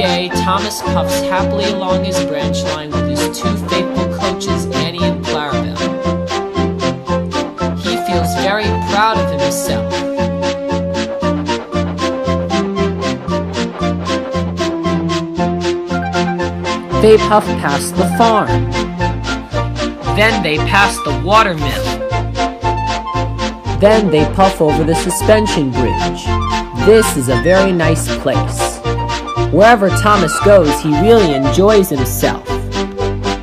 day, Thomas puffs happily along his branch line with his two faithful coaches, Annie and Clarabelle. He feels very proud of himself. They puff past the farm. Then they pass the watermill. Then they puff over the suspension bridge. This is a very nice place. Wherever Thomas goes, he really enjoys himself.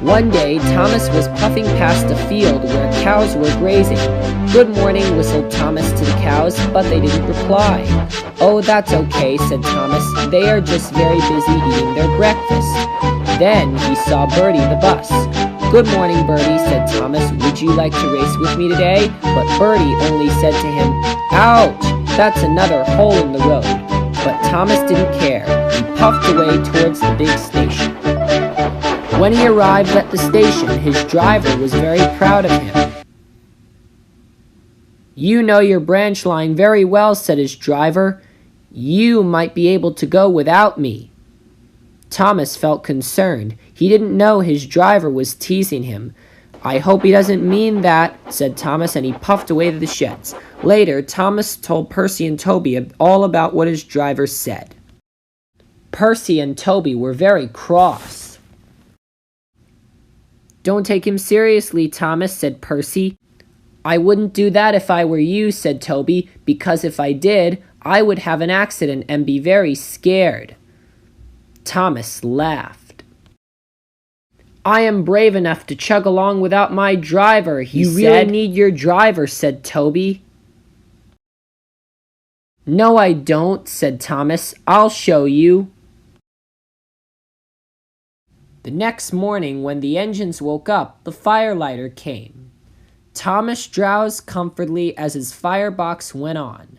One day, Thomas was puffing past a field where cows were grazing. "Good morning," whistled Thomas to the cows, but they didn't reply. "Oh, that's okay," said Thomas. "They are just very busy eating their breakfast." Then he saw Birdie the bus. "Good morning, Birdie," said Thomas. "Would you like to race with me today?" But Birdie only said to him, "Ouch, that's another hole in the road." But Thomas didn't care. He puffed away towards the big station. When he arrived at the station, his driver was very proud of him. "You know your branch line very well," said his driver. "You might be able to go without me." Thomas felt concerned. He didn't know his driver was teasing him. "I hope he doesn't mean that," said Thomas, and he puffed away to the sheds. Later, Thomas told Percy and Toby all about what his driver said. Percy and Toby were very cross. "Don't take him seriously, Thomas," said Percy. "I wouldn't do that if I were you," said Toby, "because if I did, I would have an accident and be very scared." Thomas laughed. "I am brave enough to chug along without my driver," he said. "You really need your driver," said Toby. "No, I don't," said Thomas. "I'll show you." The next morning, when the engines woke up, the firelighter came. Thomas drowsed comfortably as his firebox went on.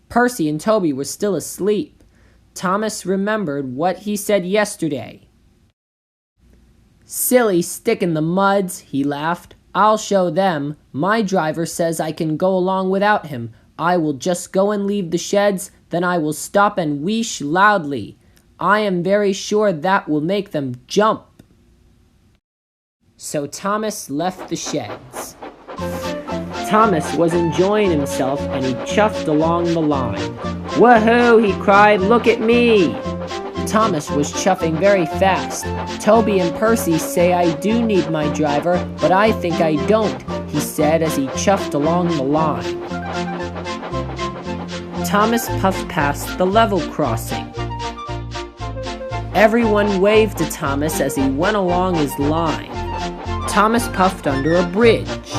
Percy and Toby were still asleep. Thomas remembered what he said yesterday. "Silly stick in the muds," he laughed. "I'll show them. My driver says I can go along without him. I will just go and leave the sheds, then I will stop and wheesh loudly. I am very sure that will make them jump." So Thomas left the sheds. Thomas was enjoying himself and he chuffed along the line. "Woohoo!" he cried. "Look at me!" Thomas was chuffing very fast. "Toby and Percy say I do need my driver, but I think I don't," he said as he chuffed along the line. Thomas puffed past the level crossing. Everyone waved to Thomas as he went along his line. Thomas puffed under a bridge.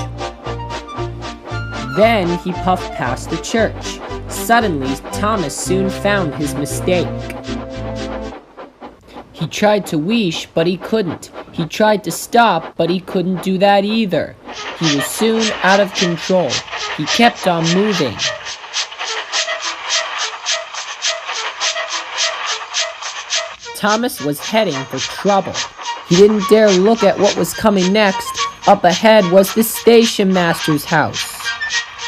Then he puffed past the church. Suddenly, Thomas soon found his mistake. He tried to wheesh, but he couldn't. He tried to stop, but he couldn't do that either. He was soon out of control. He kept on moving. Thomas was heading for trouble. He didn't dare look at what was coming next. Up ahead was the station master's house.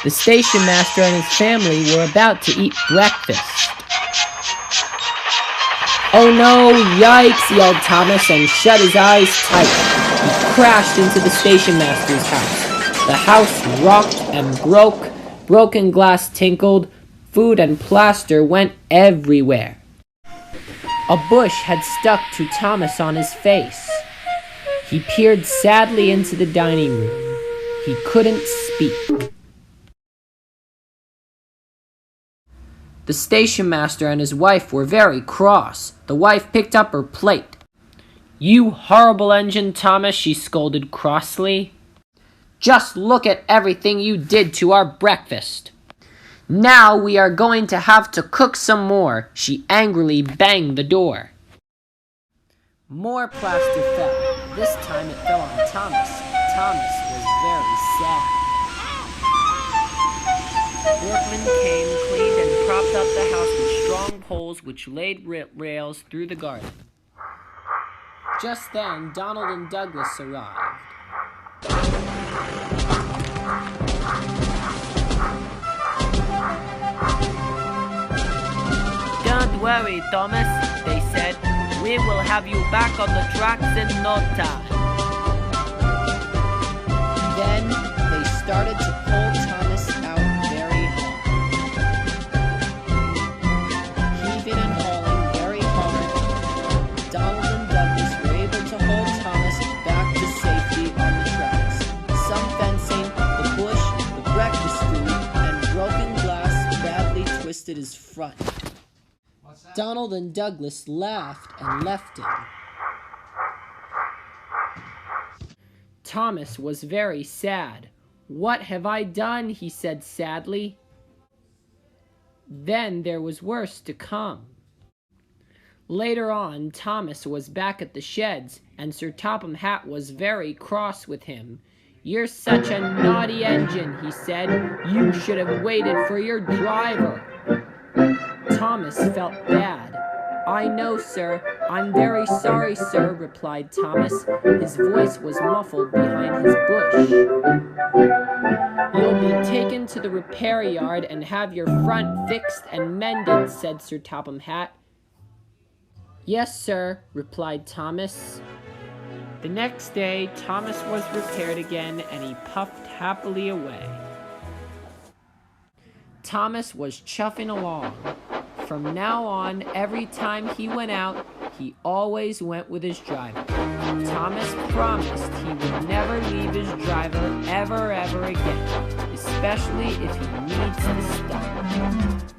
The station master and his family were about to eat breakfast. "Oh no, yikes!" yelled Thomas and shut his eyes tight. He crashed into the station master's house. The house rocked and broke. Broken glass tinkled. Food and plaster went everywhere. A bush had stuck to Thomas on his face. He peered sadly into the dining room. He couldn't speak. The station master and his wife were very cross. The wife picked up her plate. "You horrible engine, Thomas," she scolded crossly. "Just look at everything you did to our breakfast. Now we are going to have to cook some more." She angrily banged the door. More plaster fell. This time it fell on Thomas. Thomas was very sad. Workmen came, cleaned, and propped up the house with strong poles which laid rails through the garden. Just then, Donald and Douglas arrived. Don't worry, Thomas, they said. We will have you back on the tracks in no time. Then they started to pull Thomas out very hard. Heaving and hauling very hard, Donald and Douglas were able to hold Thomas back to safety on the tracks. Some fencing, the bush, the breakfast food, and broken glass badly twisted his front. Donald and Douglas laughed and left him. Thomas was very sad. "What have I done?" he said sadly. Then there was worse to come. Later on, Thomas was back at the sheds, and Sir Topham Hatt was very cross with him. "You're such a naughty engine," he said. "You should have waited for your driver." Thomas felt bad. "I know, sir. I'm very sorry, sir," replied Thomas. His voice was muffled behind his bush. "You'll be taken to the repair yard and have your front fixed and mended," said Sir Topham Hatt. "Yes, sir," replied Thomas. The next day, Thomas was repaired again, and he puffed happily away. Thomas was chuffing along. From now on, every time he went out, he always went with his driver. Thomas promised he would never leave his driver ever again, especially if he needs to stop.